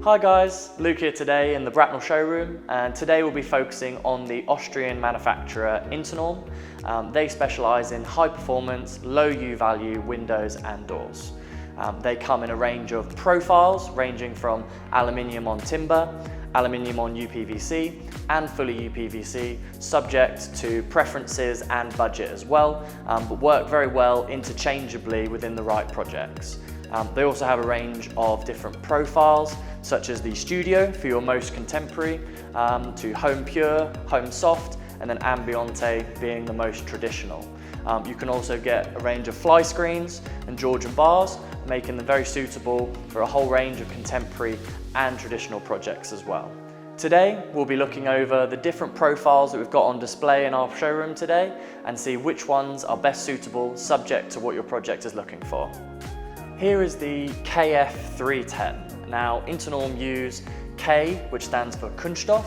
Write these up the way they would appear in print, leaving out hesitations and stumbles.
Hi guys, Luke here today in the Bracknell showroom, and today we'll be focusing on the Austrian manufacturer Internorm. They specialise in high performance, low U value windows and doors. They come in a range of profiles ranging from aluminium on timber, aluminium on uPVC and fully uPVC, subject to preferences and budget as well, but work very well interchangeably within the right projects. They also have a range of different profiles, such as the Studio for your most contemporary, to Home Pure, Home Soft, and then Ambiente being the most traditional. You can also get a range of fly screens and Georgian bars, making them very suitable for a whole range of contemporary and traditional projects as well. Today, we'll be looking over the different profiles that we've got on display in our showroom today and see which ones are best suitable subject to what your project is looking for. Here is the KF310. Now, Internorm use K, which stands for Kunststoff,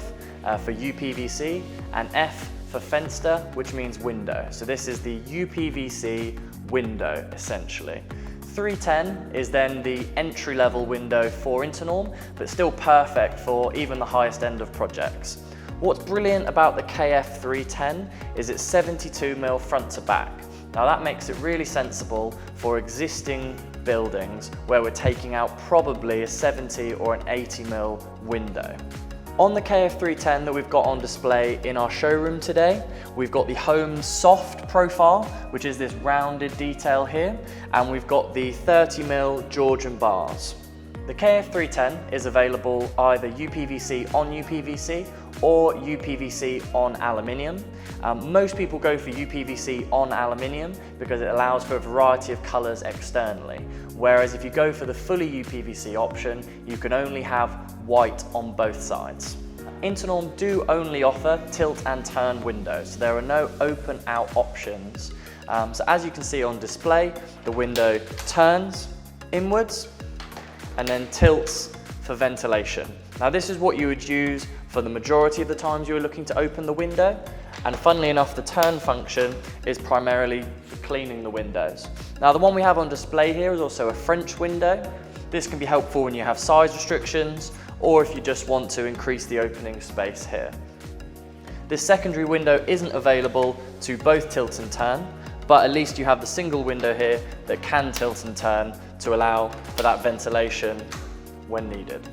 for uPVC, and F for Fenster, which means window. So this is the uPVC window, essentially. 310 is then the entry-level window for Internorm, but still perfect for even the highest end of projects. What's brilliant about the KF310 is it's 72mm front to back. Now that makes it really sensible for existing buildings where we're taking out probably a 70 or an 80mm window. On the KF310 that we've got on display in our showroom today, we've got the Home Soft profile, which is this rounded detail here, and we've got the 30mm Georgian bars. The KF310 is available either uPVC on uPVC or uPVC on aluminium. Most people go for uPVC on aluminium because it allows for a variety of colours externally, whereas if you go for the fully uPVC option, you can only have white on both sides. Internorm do only offer tilt and turn windows, so there are no open out options. So as you can see on display, the window turns inwards and then tilts for ventilation. Now this is what you would use for the majority of the times you were looking to open the window, and funnily enough the turn function is primarily for cleaning the windows. Now the one we have on display here is also a French window. This can be helpful when you have size restrictions or if you just want to increase the opening space here. This secondary window isn't available to both tilt and turn, but at least you have the single window here that can tilt and turn to allow for that ventilation when needed.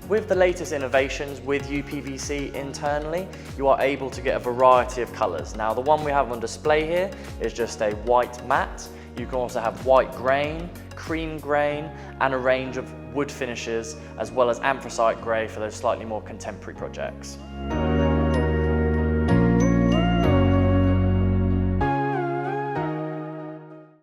With the latest innovations with uPVC internally, you are able to get a variety of colours. Now the one we have on display here is just a white matte. You can also have white grain, cream grain, and a range of wood finishes, as well as anthracite grey for those slightly more contemporary projects.